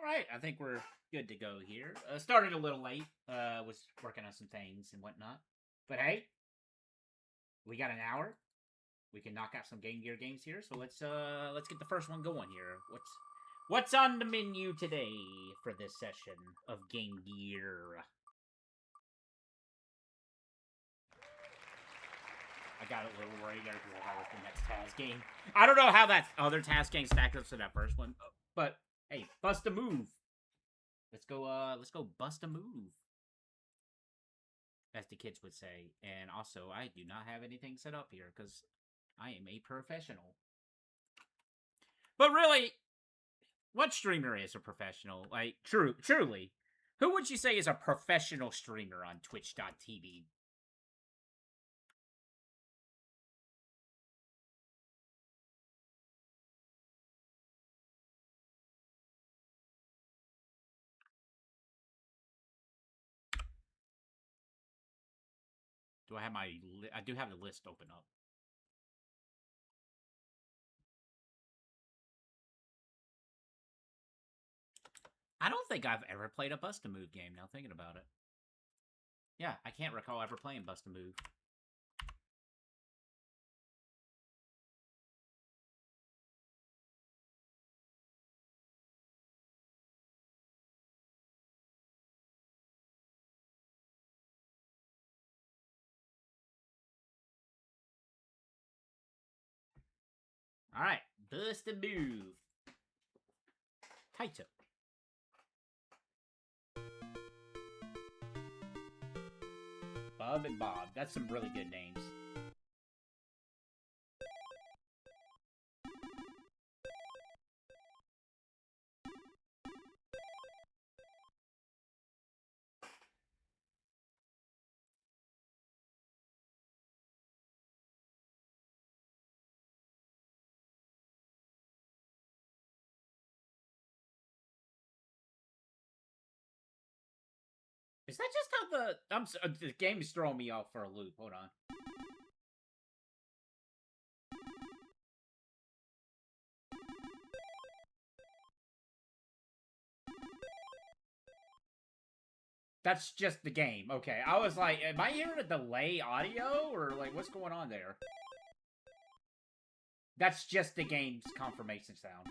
Alright, I think we're good to go here. Started a little late. Was working on some things and whatnot. But hey, we got an hour. We can knock out some GameYear games here. So let's get the first one going here. What's on the menu today for this session of GameYear? I got a little worried there because I was the next task game. I don't know how that other task game stacked up to that first one, but hey, bust a move. Let's go bust a move, as the kids would say. And also, I do not have anything set up here because I am a professional. But really, what streamer is a professional? Like, truly, who would you say is a professional streamer on Twitch.tv? Do I have I do have the list open up. I don't think I've ever played a Bust-A-Move game, now thinking about it. Yeah, I can't recall ever playing Bust-A-Move. Alright, Bust-A-Move. Title. Bub and Bob. That's some really good names. Is that just how the game is throwing me off for a loop? Hold on. That's just the game. Okay, I was like, am I hearing a delay audio? Or, like, what's going on there? That's just the game's confirmation sound.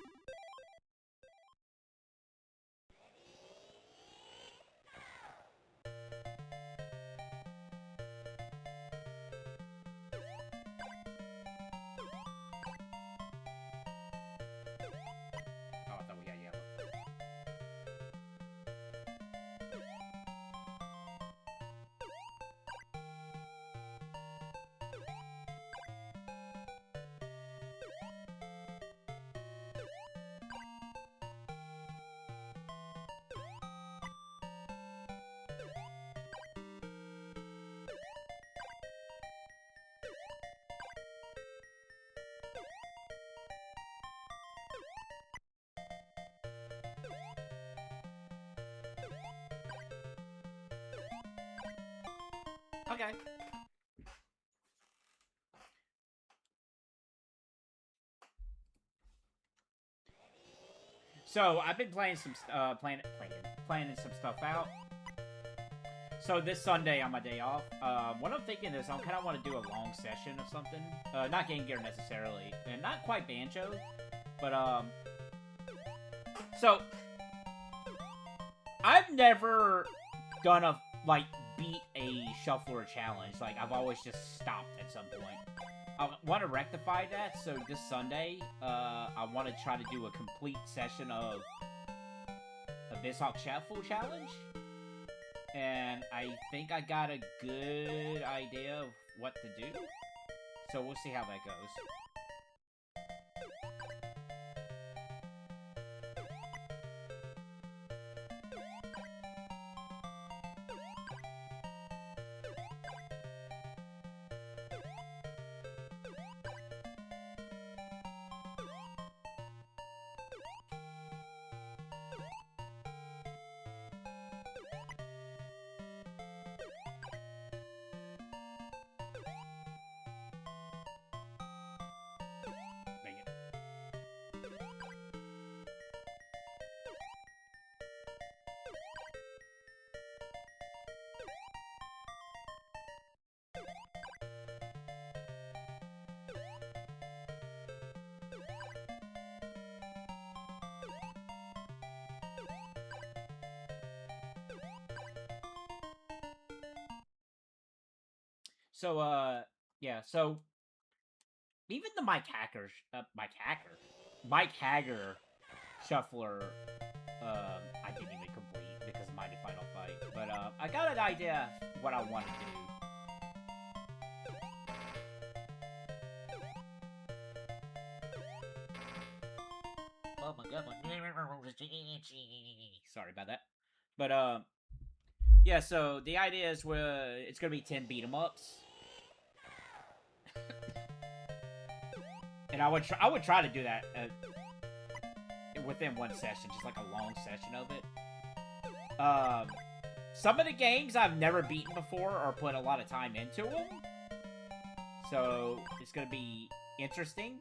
Okay. So I've been playing some planning some stuff out. So this Sunday on my day off, what I'm thinking is I kind of want to do a long session of something. Not GameYear necessarily, and not quite Banjo, but so I've never done a beat a shuffler challenge. Like, I've always just stopped at some point. I want to rectify that, so this Sunday, I want to try to do a complete session of Abyss-Hawk Shuffle Challenge. And I think I got a good idea of what to do. So we'll see how that goes. So, yeah, so even the Mike Hacker shuffler, I didn't even complete because of my final fight. But, I got an idea of what I want to do. Oh my god, sorry about that. But, yeah, so the idea is it's gonna be 10 beat-em-ups. And I would try to do that within one session, just like a long session of it. Some of the games I've never beaten before or put a lot of time into them, so it's gonna be interesting.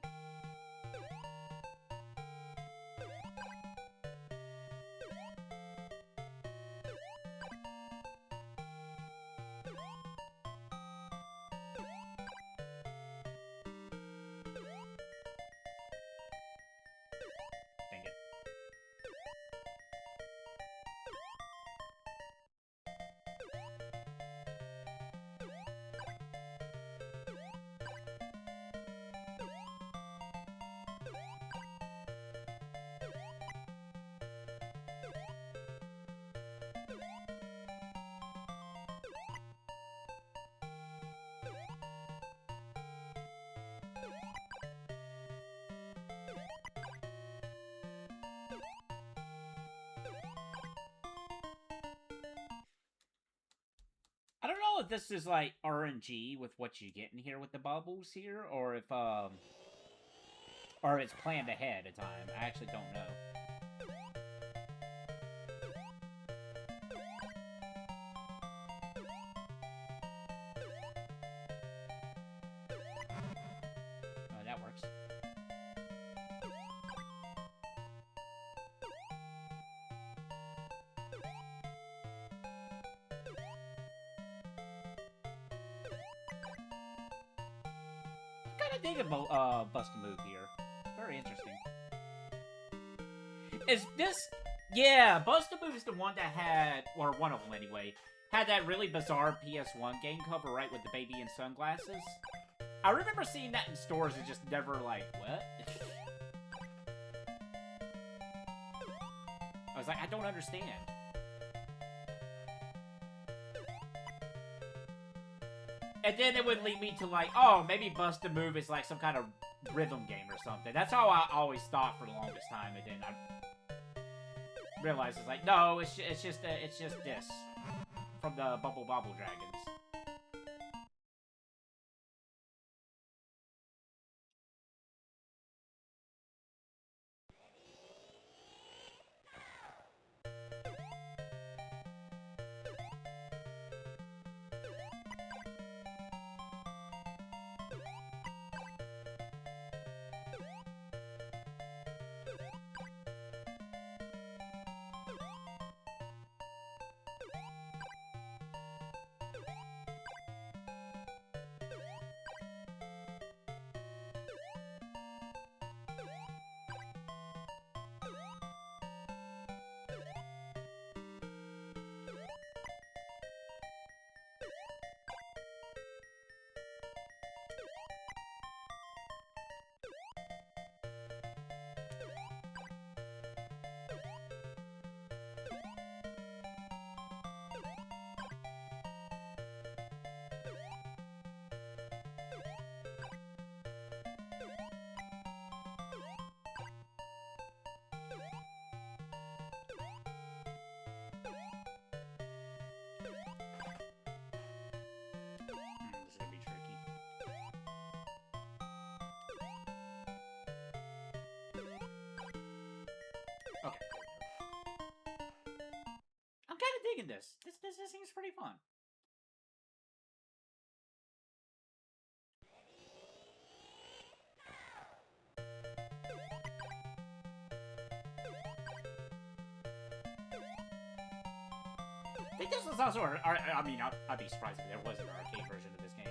I don't know if this is like RNG with what you get in here with the bubbles here, or if or it's planned ahead of time. I actually don't know. Oh, that works. Dig a bust a move here. Very interesting. Is this... Yeah, Bust a Move is the one that had, or one of them anyway, had that really bizarre PS1 game cover, right, with the baby in sunglasses. I remember seeing that in stores and just never, like, what? I was like, I don't understand. And then it would lead me to like, oh, maybe Bust a Move is like some kind of rhythm game or something. That's how I always thought for the longest time, and then I realized it's like, no, it's just this from the Bubble Bobble Dragons. Okay. I'm kind of digging this. This seems pretty fun. I think this was also, I mean, I'd be surprised if there was an arcade version of this game.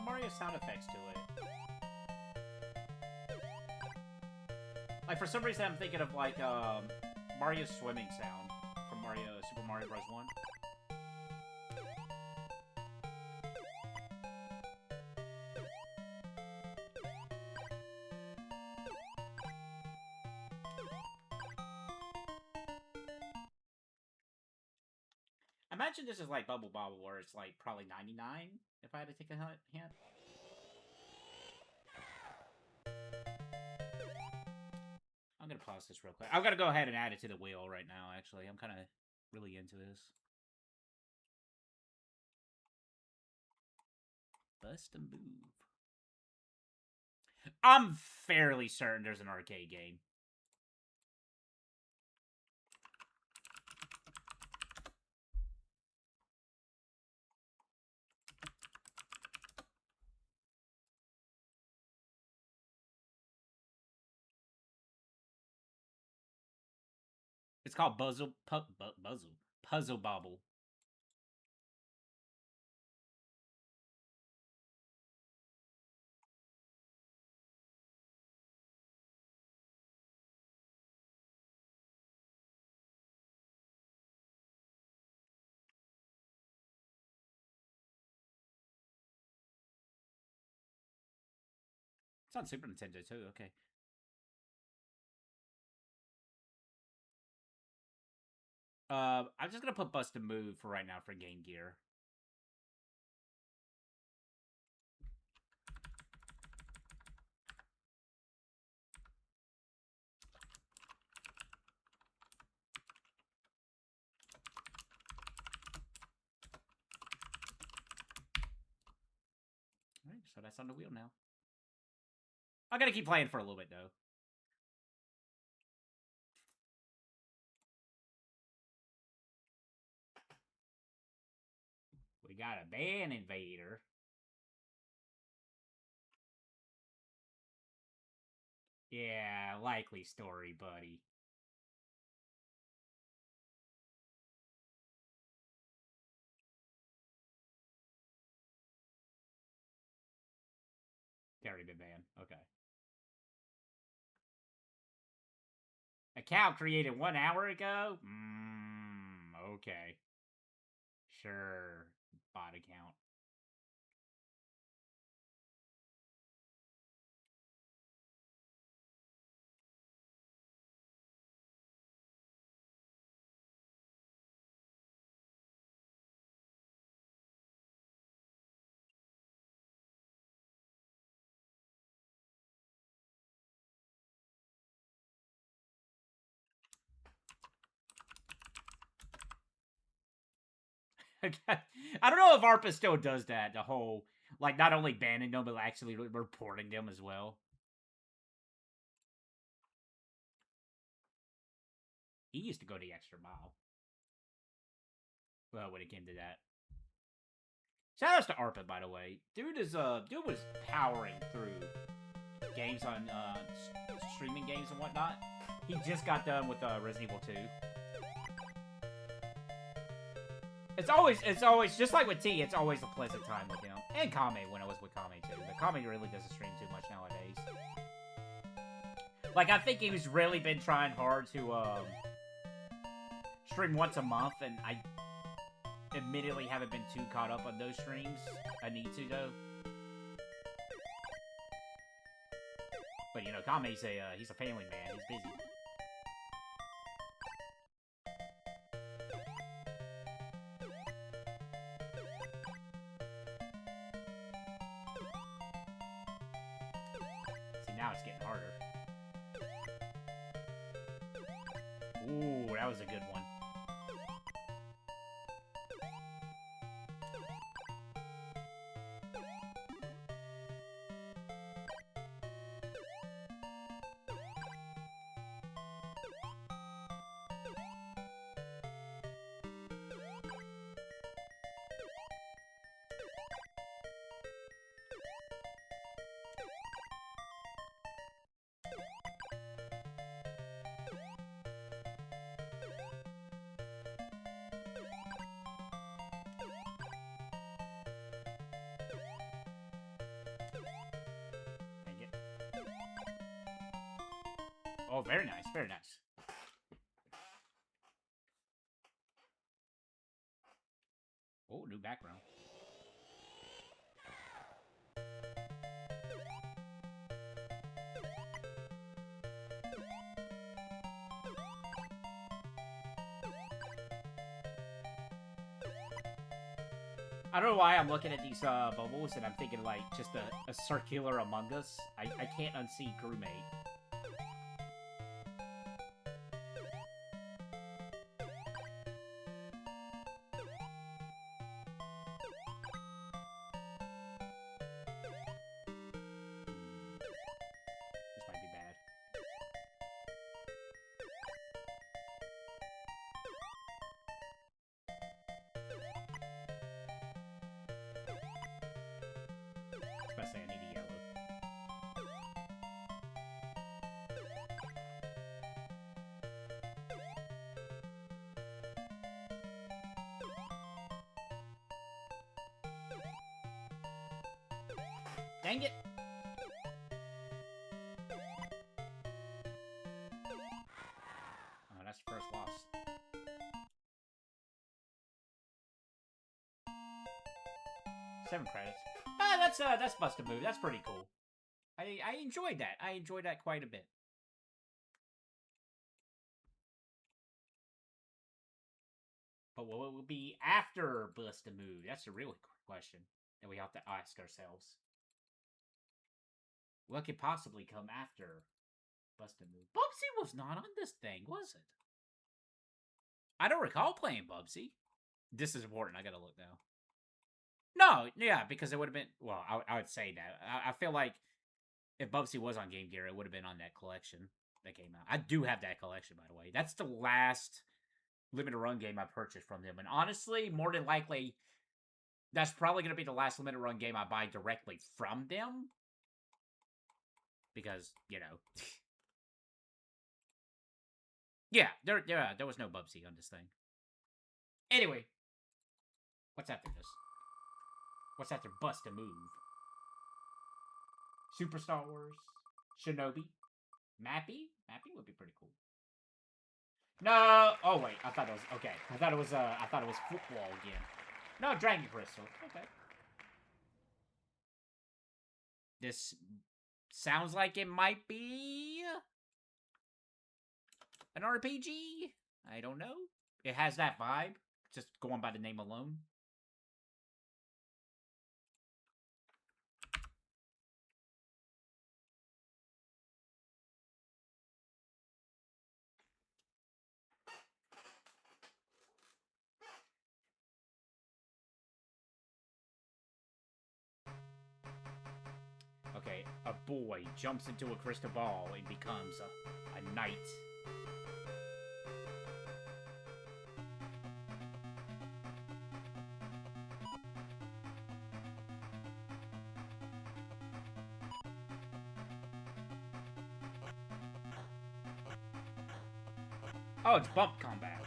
Mario sound effects to it. Like, for some reason, I'm thinking of, like, Mario's swimming sound from Super Mario Bros. 1. I imagine this is like Bubble Bobble, where it's, like, probably 99, if I had to take a hint. I'm gonna pause this real quick. I've got to go ahead and add it to the wheel right now, actually. I'm kind of really into this. Bust a move. I'm fairly certain there's an arcade game. It's called Puzzle Bobble. It's on Super Nintendo too. Okay. I'm just gonna put Bust a Move for right now for GameYear. Alright, so that's on the wheel now. I'm gonna keep playing for a little bit though. We got a band invader. Yeah, likely story, buddy. Already been banned. Okay. Account created 1 hour ago? Okay. Sure. Bot account. I don't know if ARPA still does that. The whole, like, not only banning them, but actually reporting them as well. He used to go the extra mile. Well, when it came to that. Shoutouts to ARPA, by the way. Dude was powering through games on streaming games and whatnot. He just got done with Resident Evil 2. It's always just like with T. It's always a pleasant time with him, and Kame when I was with Kame too. But Kame really doesn't stream too much nowadays. Like, I think he's really been trying hard to stream once a month, and I admittedly haven't been too caught up on those streams. I need to though. But you know, Kame's he's a family man. He's busy. Now it's getting harder. Ooh, that was a good one. Oh, very nice, very nice. Oh, new background. I don't know why I'm looking at these bubbles and I'm thinking like just a circular Among Us. I can't unsee crewmate. This might be bad. Especially I need a yellow. Dang it! Oh, that's the first loss. Seven credits. Ah, that's Busted Move. That's pretty cool. I enjoyed that. I enjoyed that quite a bit. But what will be after Busted Move? That's a really question that we have to ask ourselves. What could possibly come after Busted Move? Bubsy was not on this thing, was it? I don't recall playing Bubsy. This is important. I gotta look now. No, yeah, because it would have been... Well, I would say that. I feel like if Bubsy was on GameYear, it would have been on that collection that came out. I do have that collection, by the way. That's the last limited run game I purchased from them. And honestly, more than likely, that's probably going to be the last limited run game I buy directly from them. Because, you know... yeah, there was no Bubsy on this thing. Anyway, what's after this? What's after Bust a Move? Super Star Wars? Shinobi? Mappy? Mappy would be pretty cool. No! Oh wait, I thought it was okay. I thought it was football again. No, Dragon Crystal. Okay. This sounds like it might be an RPG? I don't know. It has that vibe, just going by the name alone. Okay, a boy jumps into a crystal ball and becomes a knight. Oh, it's bump combat.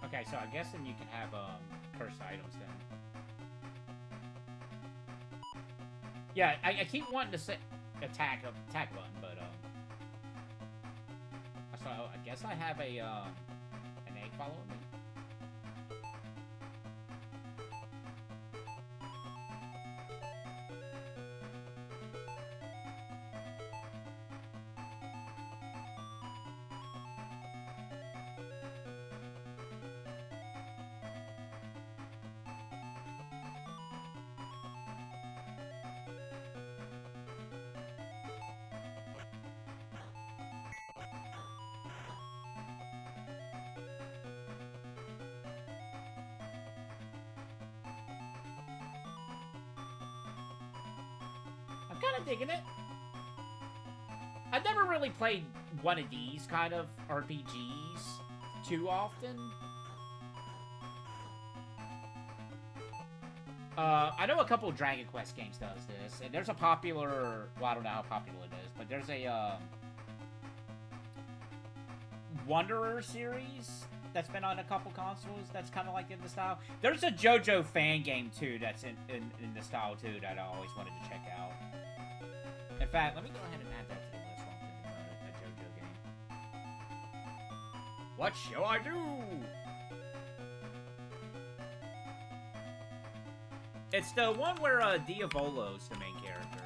Okay, so I guess then you can have cursed items then. Yeah, I keep wanting to say attack button, but so I guess I have a an egg following me. kind of digging it. I've never really played one of these kind of RPGs too often. I know a couple of Dragon Quest games does this, and there's a popular, well, I don't know how popular it is, but there's a, Wanderer series that's been on a couple consoles that's kind of like in the style. There's a JoJo fan game, too, that's in the style, too, that I always wanted to check out. In fact, let me go ahead and add that to the list while I'm thinking about it, a JoJo game. What shall I do? It's the one where Diavolo's the main character.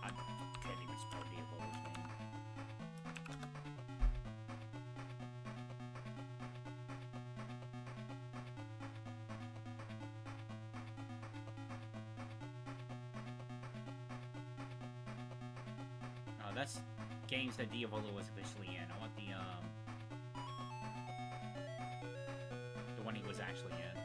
I can't even spell Diavolo's name. That's games that Diavolo was officially in. I want the one he was actually in.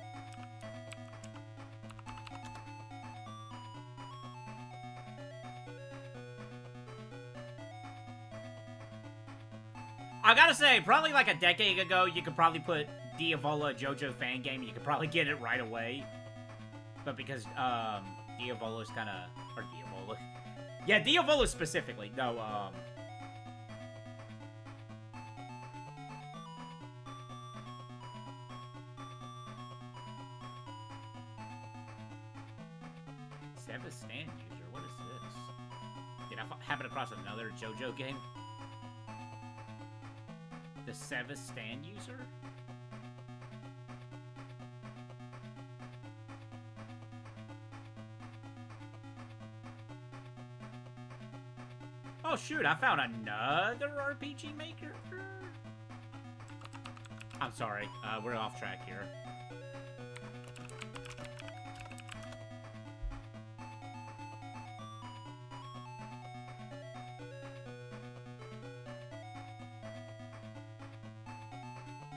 I gotta say, probably like a decade ago, you could probably put Diavolo JoJo fan game, and you could probably get it right away. But because Diavolo's kind of, or Diavolo. Yeah, Diavolo specifically. No, Seven Stand User, what is this? Did I happen across another JoJo game? The Seven Stand User? Oh shoot, I found another RPG maker. I'm sorry, we're off track here.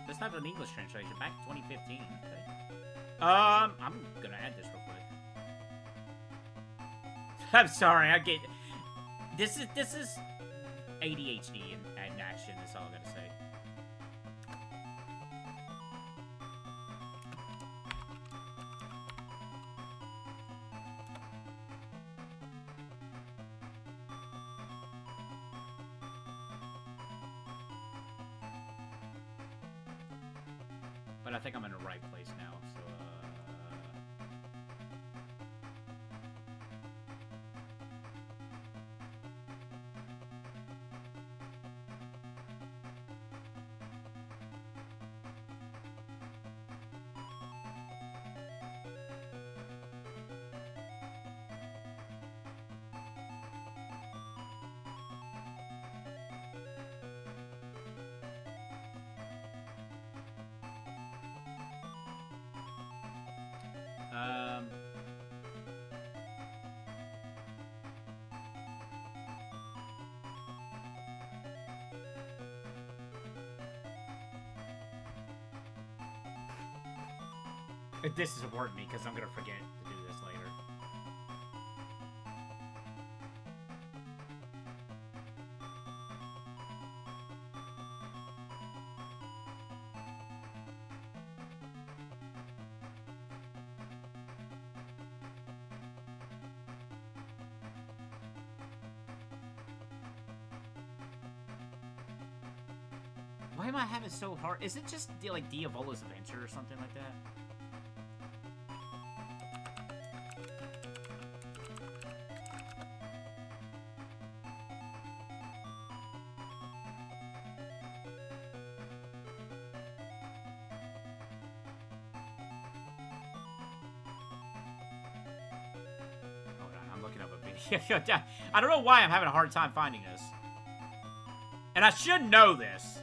That's not an English translation, back in 2015, I think. I'm gonna add this real quick. I'm sorry, I get... This is ADHD in action, is all I'm gonna say. But I think I'm in the right place now, so this is important to me because I'm gonna forget to do this later. Why am I having so hard? Is it just like Diavolo's Adventure or something like that? I don't know why I'm having a hard time finding this. And I should know this.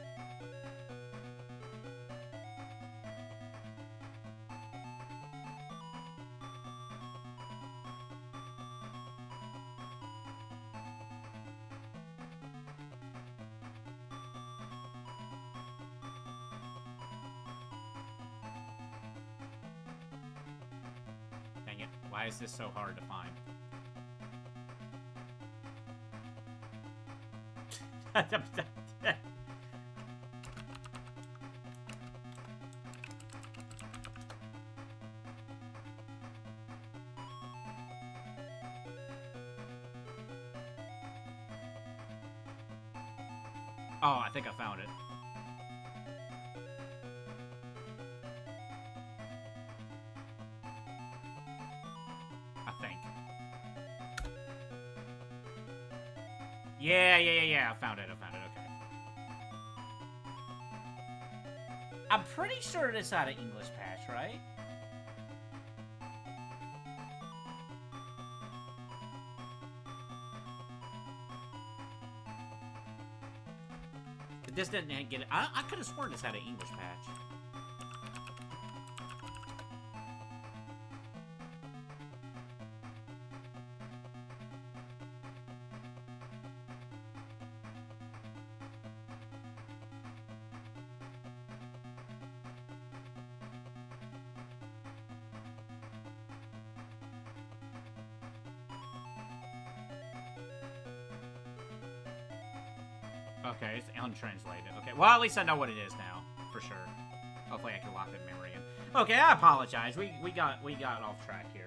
Why is this so hard to find? Oh, I think I found it. I think. Yeah. I found it. Okay. I'm pretty sure this had an English patch, right? This didn't get it. I could have sworn this had an English patch. Okay, it's untranslated. Okay, well, at least I know what it is now, for sure. Hopefully I can lock that memory in. Okay, I apologize. We got off track here.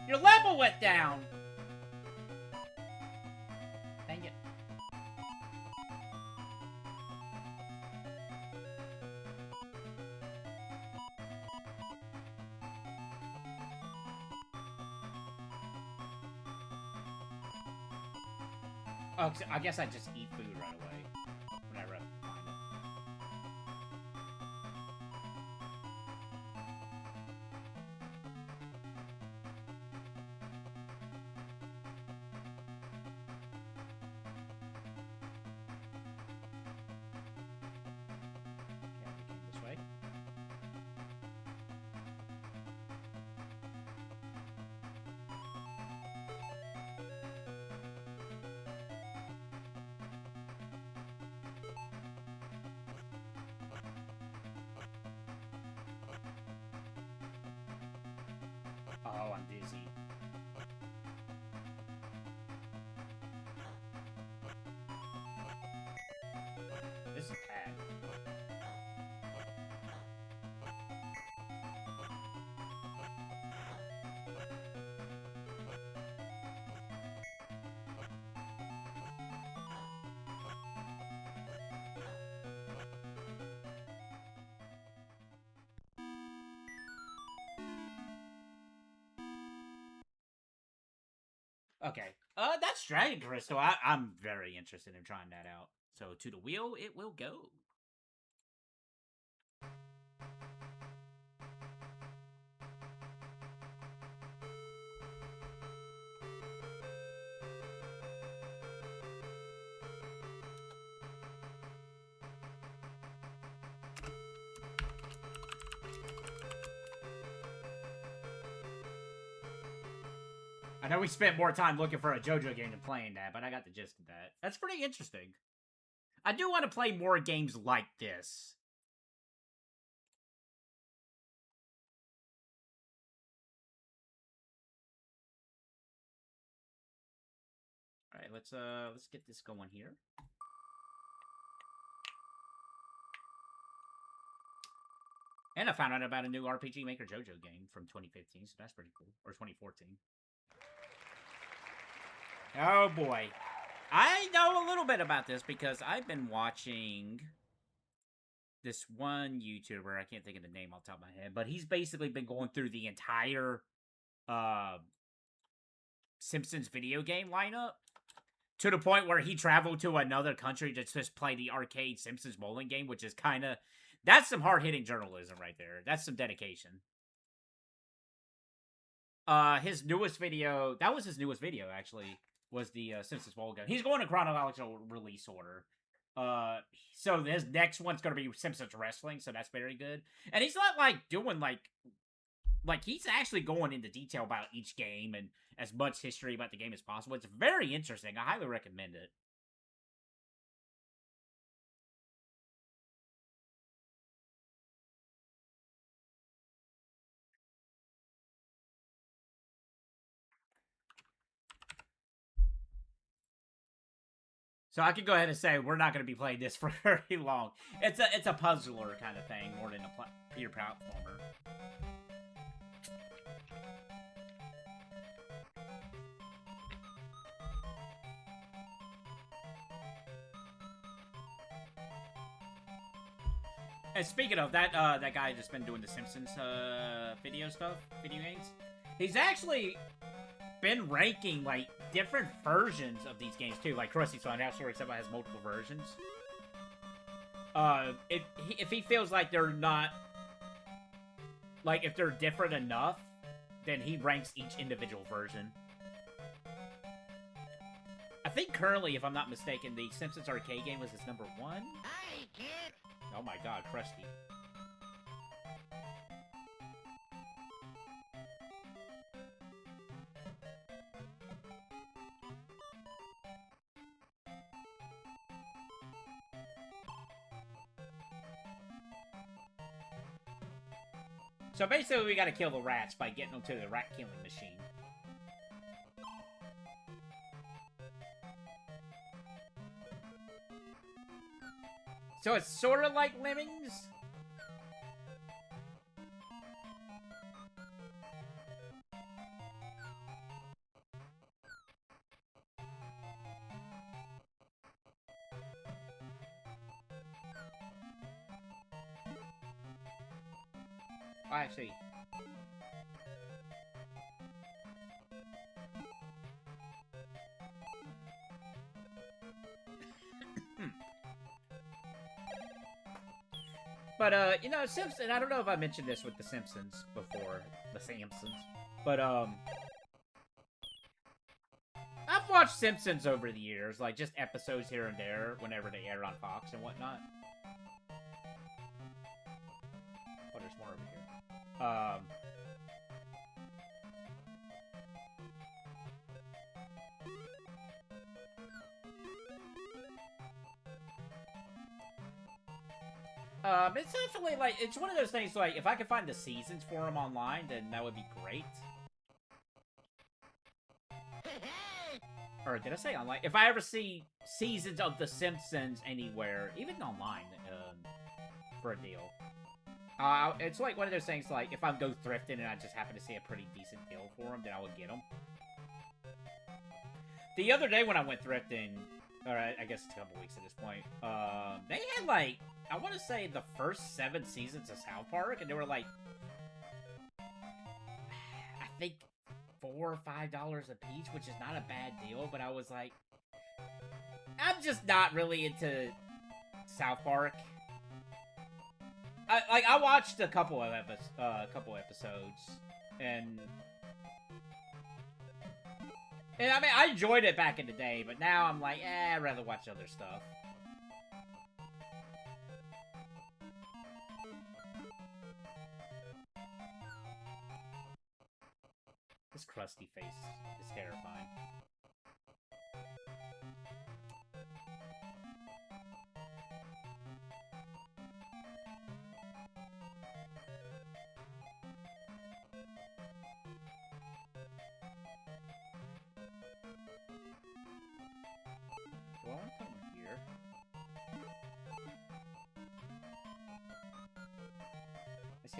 Your level went down! Dang it. Oh, I guess I just eat food right away. Whenever I find it. This way. Oh, I'm dizzy. This is bad. Okay. That's Dragon Crystal. I'm very interested in trying that out. So, to the wheel it will go. I know we spent more time looking for a JoJo game than playing that, but I got the gist of that. That's pretty interesting. I do want to play more games like this. All right, let's get this going here. And I found out about a new RPG Maker JoJo game from 2015, so that's pretty cool. Or 2014. Oh boy. I know a little bit about this because I've been watching this one YouTuber. I can't think of the name off the top of my head, but he's basically been going through the entire Simpsons video game lineup to the point where he traveled to another country to just play the arcade Simpsons bowling game, which is kind of... That's some hard-hitting journalism right there. That's some dedication. His newest video... That was his newest video, actually, was the Simpsons bowling game. He's going in chronological release order. So his next one's going to be Simpsons Wrestling, so that's very good. And he's not, like, doing, like, he's actually going into detail about each game and as much history about the game as possible. It's very interesting. I highly recommend it. So I could go ahead and say we're not going to be playing this for very long. It's a puzzler kind of thing more than a pure platformer. And speaking of that, that guy that's been doing the Simpsons video games, he's actually been ranking like different versions of these games too. Like Krusty's Funhouse, where except has multiple versions. If he feels like they're not, like if they're different enough, then he ranks each individual version. I think currently, if I'm not mistaken, the Simpsons arcade game was his #1. Hi, kid. Oh my god, Krusty. So basically we gotta kill the rats by getting them to the rat killing machine. So it's sort of like Lemmings? I see. But, you know, Simpsons, I don't know if I mentioned this with the Simpsons before, the Sampsons, but, I've watched Simpsons over the years, like, just episodes here and there, whenever they air on Fox and whatnot. Oh, there's more over here. It's definitely, like, it's one of those things, like, if I could find the seasons for them online, then that would be great. Or did I say online? If I ever see seasons of The Simpsons anywhere, even online, for a deal. It's like one of those things, like, if I go thrifting and I just happen to see a pretty decent deal for them, then I would get them. The other day when I went thrifting, or I guess it's a couple weeks at this point, they had, like, I want to say the first 7 seasons of South Park, and they were, like, I think $4 or $5 a piece, which is not a bad deal, but I was like, I'm just not really into South Park. I watched a couple of episodes, and I mean, I enjoyed it back in the day, but now I'm like, I'd rather watch other stuff. This Krusty face is terrifying. Do I want to put him here? Is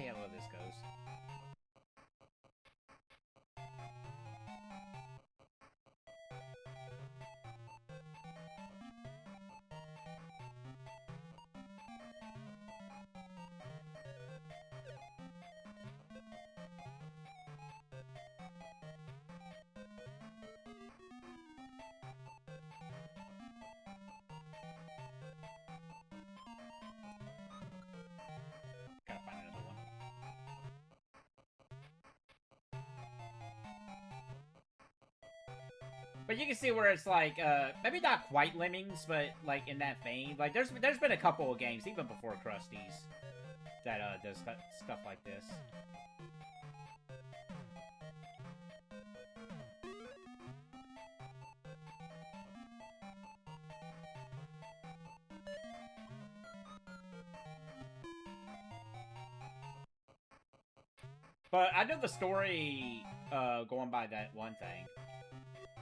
But you can see where it's like, maybe not quite Lemmings, but like in that vein. Like there's been a couple of games, even before Krusty's, that does stuff like this. But I know the story, going by that one thing.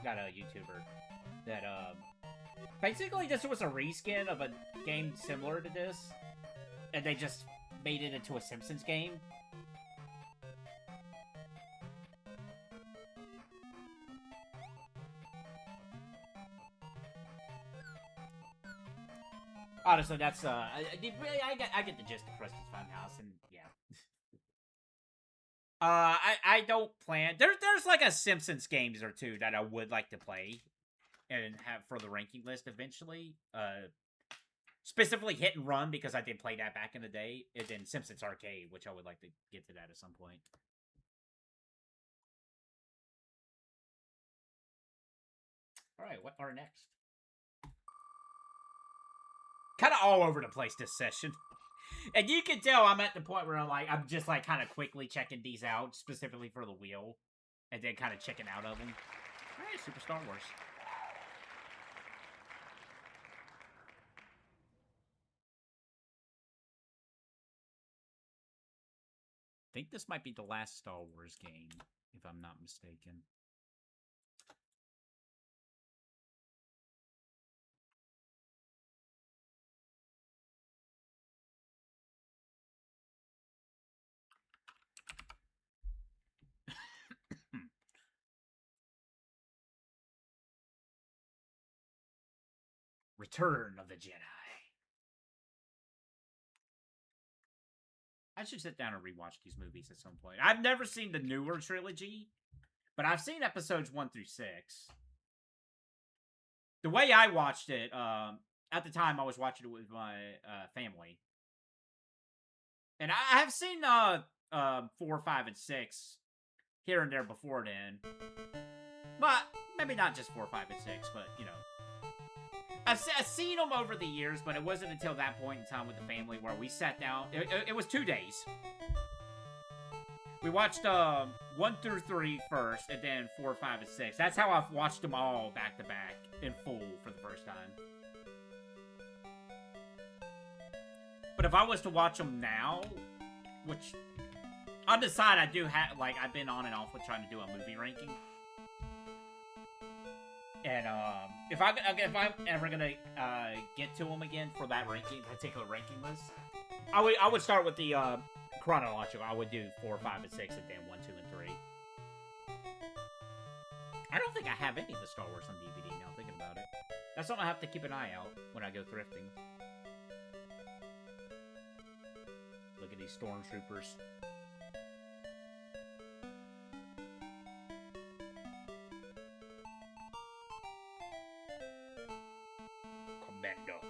Got a YouTuber that, basically this was a reskin of a game similar to this, and they just made it into a Simpsons game. Honestly, that's, I get the gist of Krusty's Funhouse, and yeah. I don't plan. There's like a Simpsons games or two that I would like to play and have for the ranking list eventually. Specifically Hit and Run, because I did play that back in the day, and then Simpsons Arcade, which I would like to get to that at some point. All right, what are next? Kind of all over the place this session. And you can tell I'm at the point where I'm just like kind of quickly checking these out, specifically for the wheel, and then kind of checking out of them. All right, Super Star Wars. I think this might be the last Star Wars game, if I'm not mistaken. Return of the Jedi. I should sit down and rewatch these movies at some point. I've never seen the newer trilogy, but I've seen episodes 1 through 6. The way I watched it, at the time I was watching it with my family. And I have seen 4, 5, and 6 here and there before then. But maybe not just 4, 5, and 6, but, you know. I've seen them over the years, but it wasn't until that point in time with the family where we sat down. It was 2 days. We watched 1 through 3 first, and then 4, 5, and 6. That's how I've watched them all back to back in full for the first time. But if I was to watch them now, which on the side I do have, like, I've been on and off with trying to do a movie ranking. And if I'm ever gonna get to them again for that particular ranking list, I would start with the chronological. I would do 4, 5, and 6, and then 1, 2, and 3. I don't think I have any of the Star Wars on DVD now. Thinking about it, that's something I have to keep an eye out when I go thrifting. Look at these stormtroopers. Commando.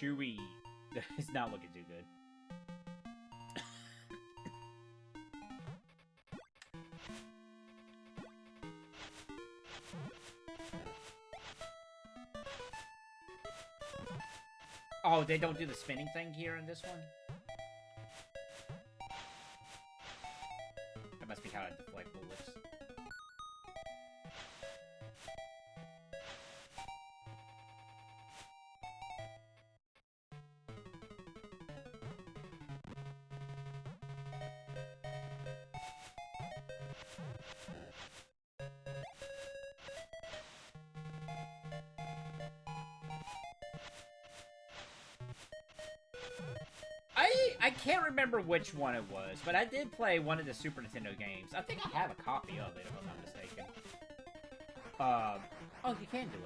Chewie is not looking too good. Oh, they don't do the spinning thing here in this one? That must be how I deflect bullets. I can't remember which one it was, but I did play one of the Super Nintendo games. I think I have a copy of it, if I'm not mistaken. Oh, you can do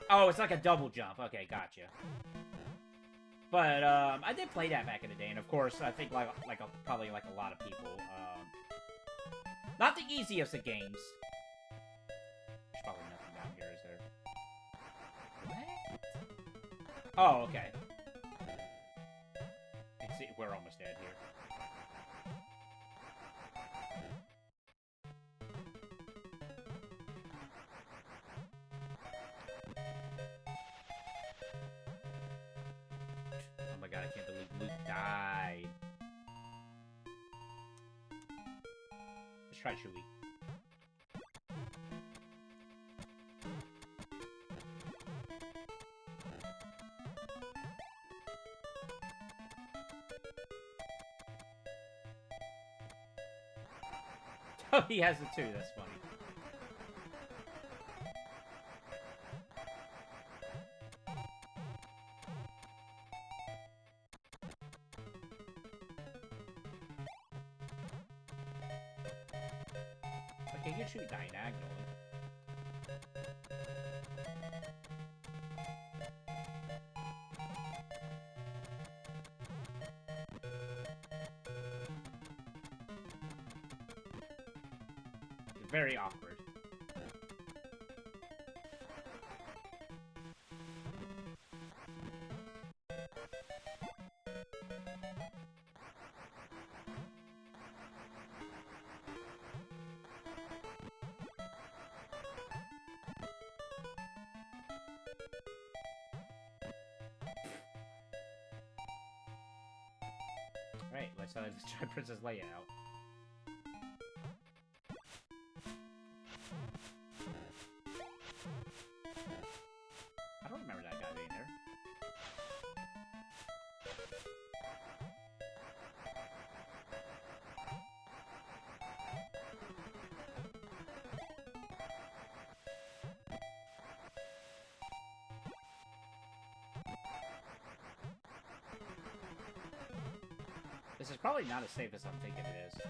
it. Oh, it's like a double jump. Okay, gotcha. But, I did play that back in the day, and of course, I think, probably like a lot of people, not the easiest of games. There's probably nothing down here, is there? What? Oh, okay. Let's see, we're almost dead here. Oh my god, I can't believe Luke died. Let's try Chewie. Oh, he has it too, that's funny. Okay, you should die diagonally. Very awkward. Right, let's try Princess Leia out. I don't remember that guy being there. This is probably not as safe as I'm thinking it is.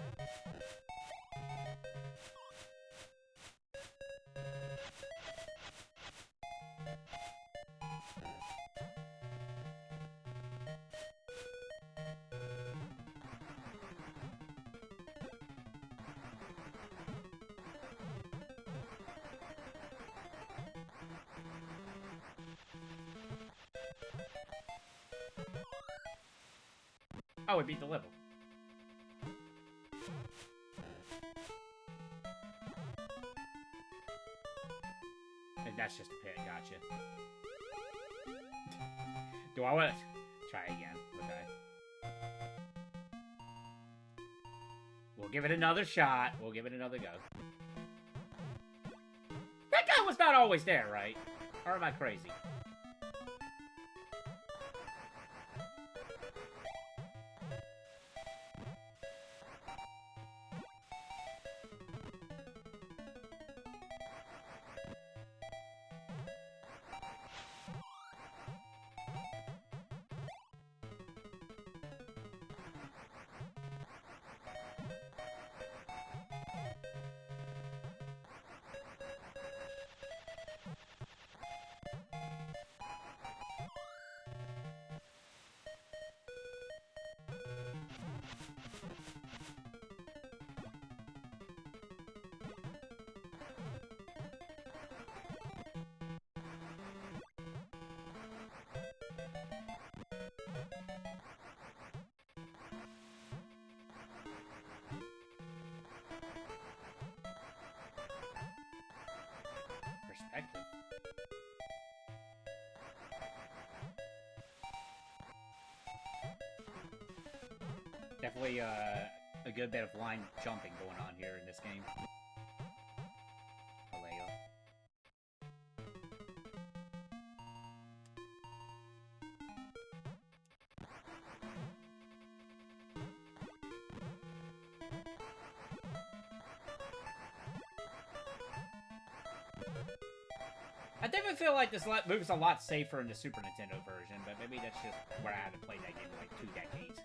Oh, we beat the level. And that's just a pit, gotcha. Do I want to try again? Okay. We'll give it another shot. We'll give it another go. That guy was not always there, right? Or am I crazy? Perspective. Definitely a good bit of line jumping going on here in this game. Aleo. I definitely feel like this move's a lot safer in the Super Nintendo version, but maybe that's just where I haven't played that game in like 2 decades.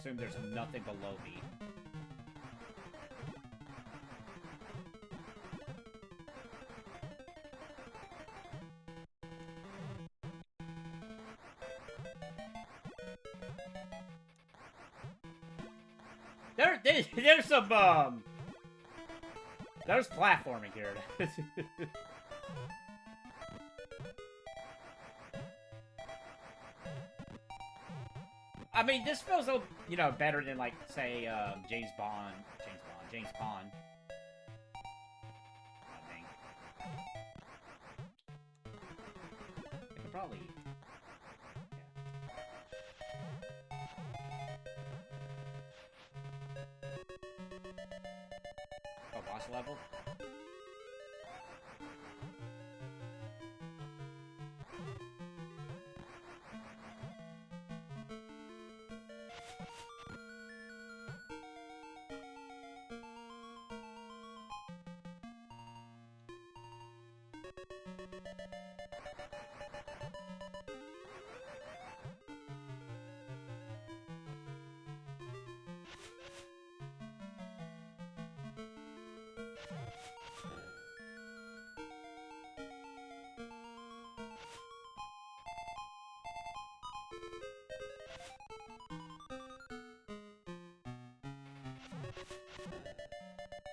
assume there's nothing below me. There's some, there's platforming here. I mean, this feels a little, you know, better than, like, say, James Bond. I think. I could probably... Oh, boss level?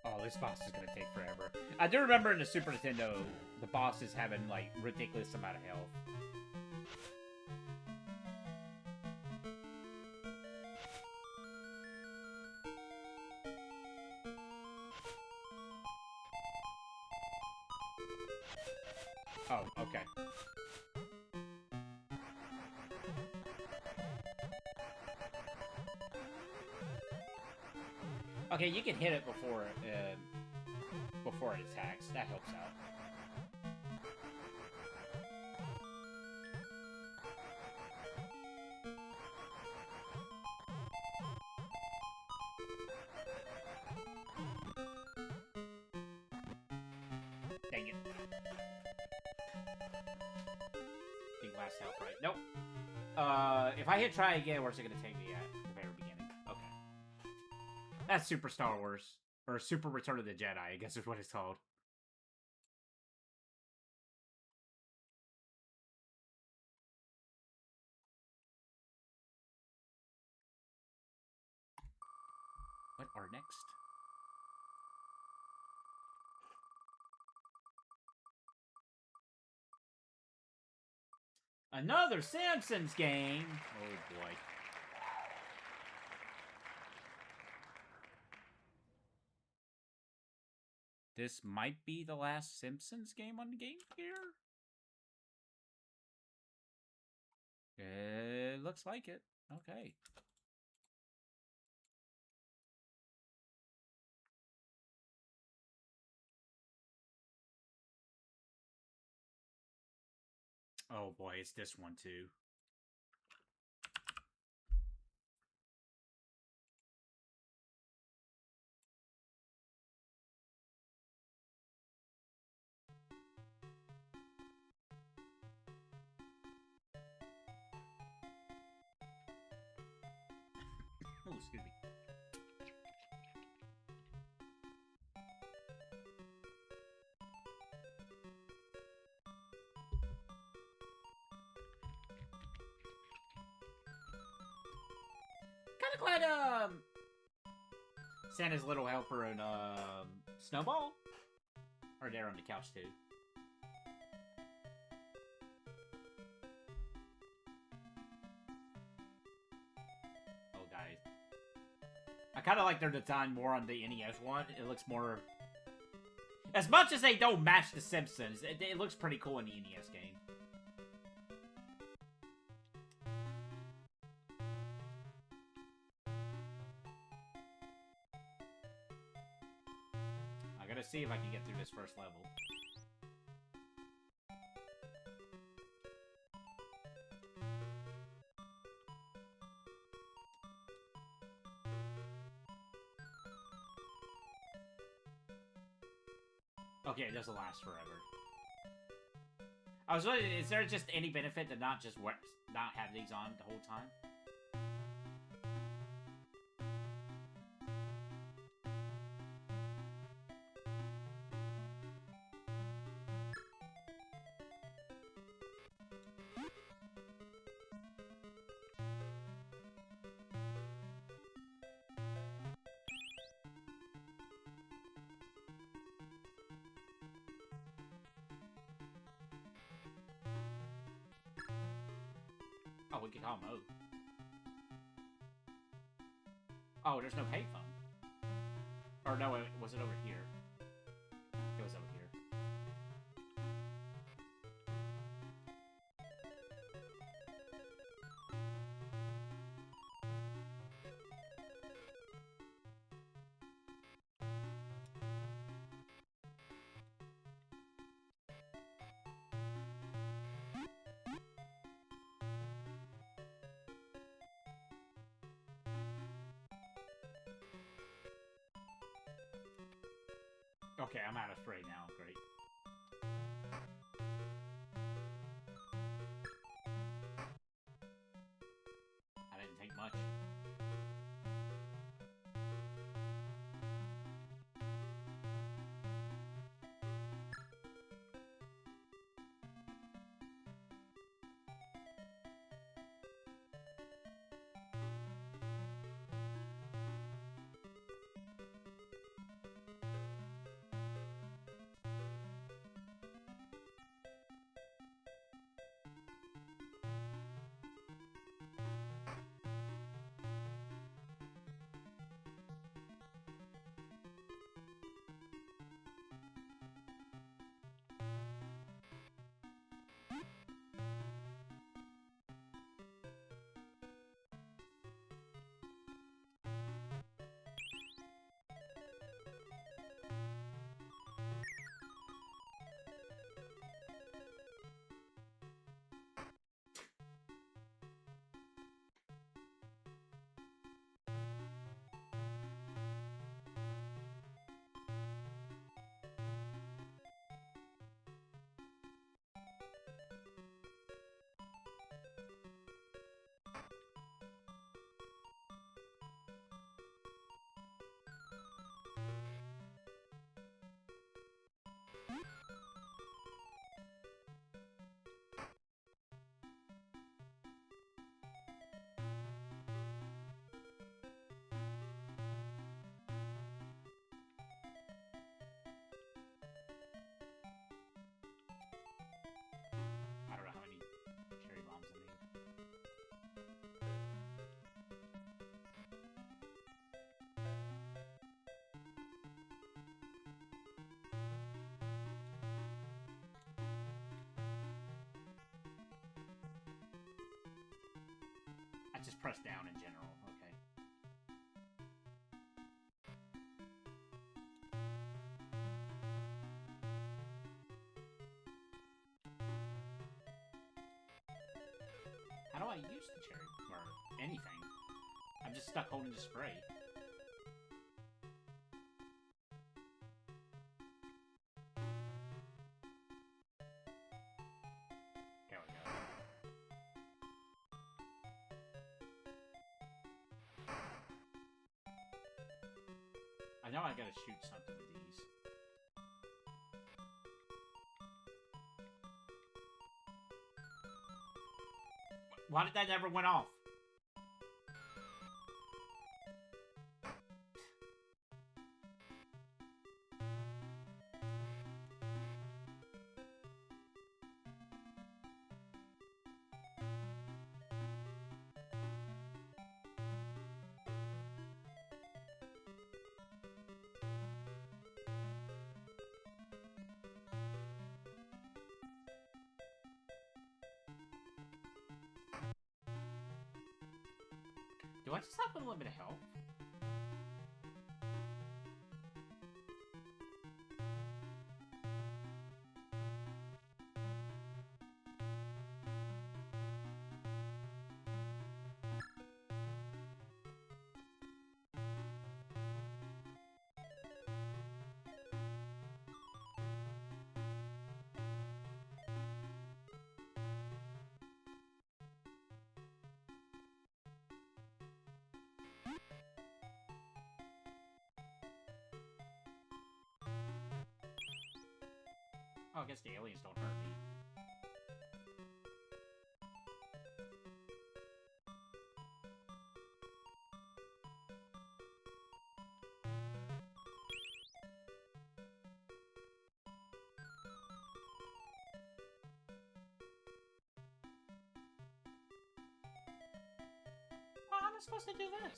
Oh, this boss is gonna take forever. I do remember in the Super Nintendo, the bosses having, like, ridiculous amount of health. Oh, okay. Okay, you can hit it before it attacks. That helps out. Dang it. Big last health, right? Nope. If I hit try again, where's it gonna take me at? The very beginning. Okay. That's Super Star Wars. Or Super Return of the Jedi, I guess is what it's called. What are next? Another Sampsons game! Oh boy. This might be the last Simpsons game on GameYear? It looks like it. Okay. Oh boy, it's this one too. Oh, excuse me. Kinda glad, Santa's Little Helper and, Snowball are there on the couch, too. Oh, guys. I kinda like their design more on the NES one. It looks more... As much as they don't match the Simpsons, it looks pretty cool in the NES game. I gotta see if I can get through this first level. Okay, it doesn't last forever. I was wondering, is there just any benefit to not have these on the whole time? Oh, we can call Mo. Oh, there's no payphone. Or no, was it over here? It was over here. Okay, I'm out of spray now. Great. I didn't take much. I don't know how many cherry bombs I need. I just press down in general. Okay. How do I use the cherry? Or anything? I'm just stuck holding the spray. There we go. I know I gotta shoot something with these. Why did that never went off? Do I just have a little bit of health? Oh, I guess the aliens don't hurt me. I supposed to do this?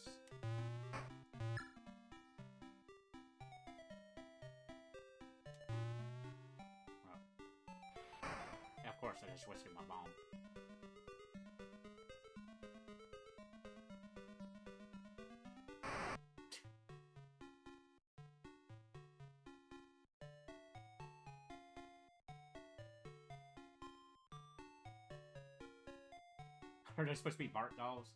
Oh. Yeah, of course, I just wasted my bomb. Are they supposed to be Bart dolls?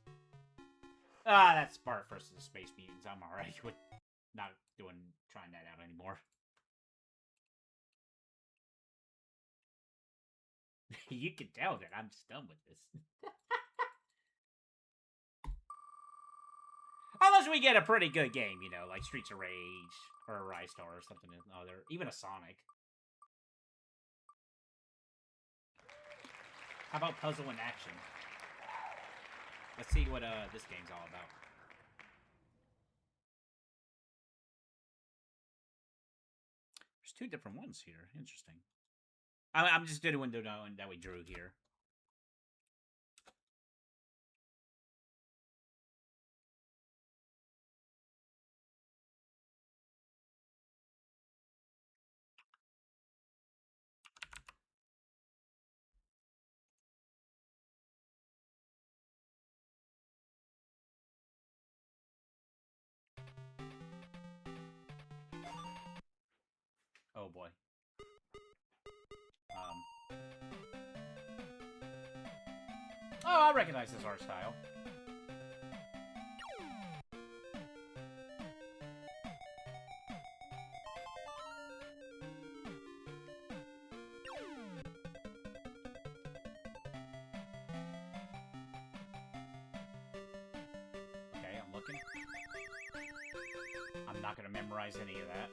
Ah, that's Bart versus the Space Mutants. I'm alright with not trying that out anymore. You can tell that I'm just done with this. Unless we get a pretty good game, you know, like Streets of Rage or a Rise Star or something other, even a Sonic. How about puzzle and action? Let's see what this game's all about. There's two different ones here. Interesting. I'm just doing the one that we drew here. Oh boy. Oh, I recognize this art style. Okay, I'm looking. I'm not gonna memorize any of that.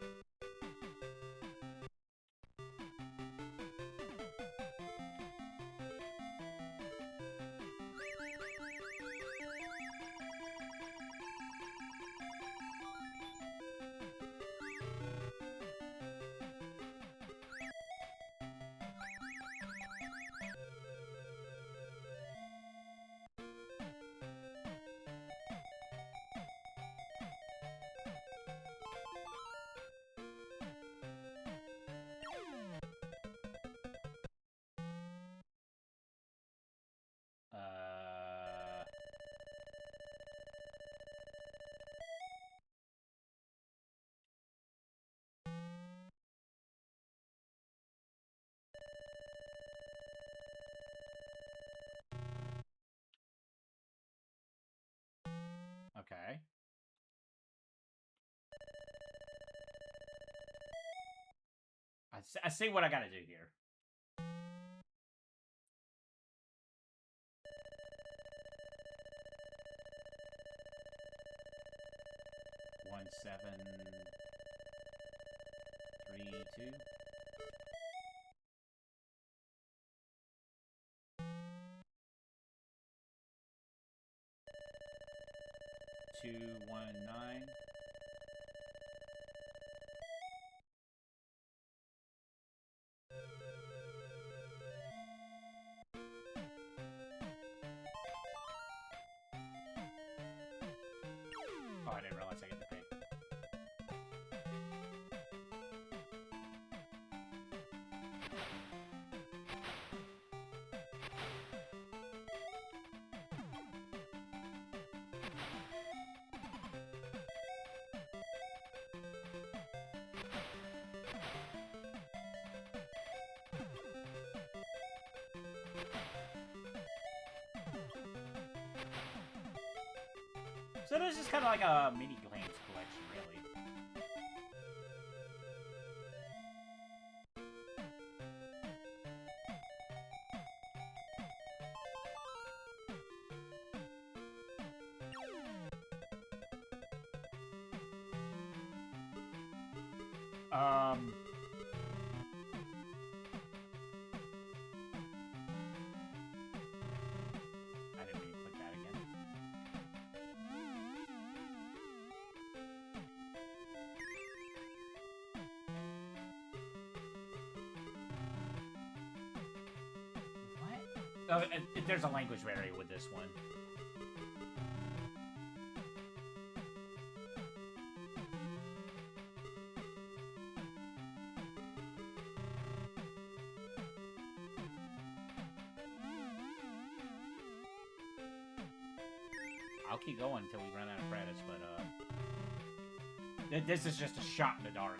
Okay. I see what I gotta do here. One, 7, 3, 2. Two, 1, 9. Oh, I didn't realize I get to pay. So this is kind of like a mini games collection, really. I didn't mean to click that again. What? Oh, there's a language barrier with this one. I'll keep going until we run out of credits, but, this is just a shot in the dark.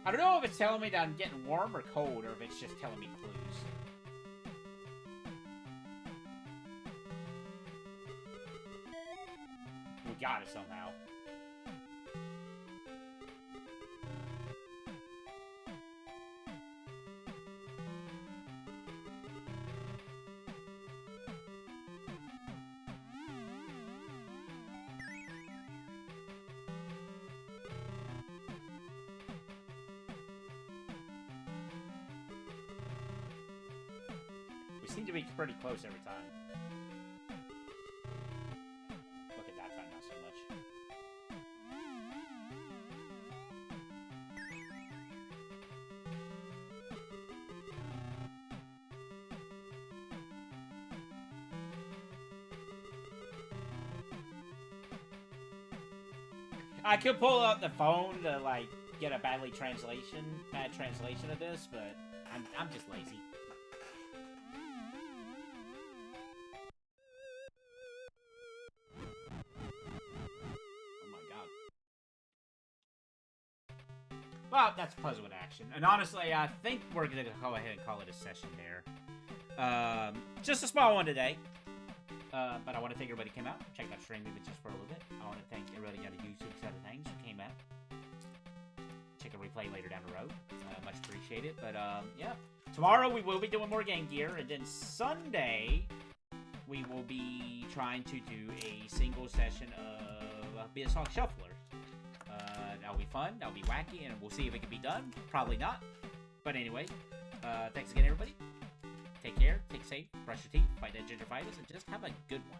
I don't know if it's telling me that I'm getting warm or cold, or if it's just telling me clues. We got it somehow. Seem to be pretty close every time. Look at that time, not so much. I could pull up the phone to like get a bad translation of this, but I'm just lazy. Well, that's puzzle in action. And honestly, I think we're going to go ahead and call it a session there. Just a small one today. But I want to thank everybody who came out. Check out stream even just for a little bit. I want to thank everybody on the YouTube side of things who came out. Check a replay later down the road. Much appreciated. But, yeah. Tomorrow we will be doing more GameYear. And then Sunday, we will be trying to do a single session of Beanstalk Shuffler. That'll be fun, that'll be wacky, and we'll see if it can be done. Probably not. But anyway, thanks again, everybody. Take care, take safe, brush your teeth, fight that gingivitis, and just have a good one.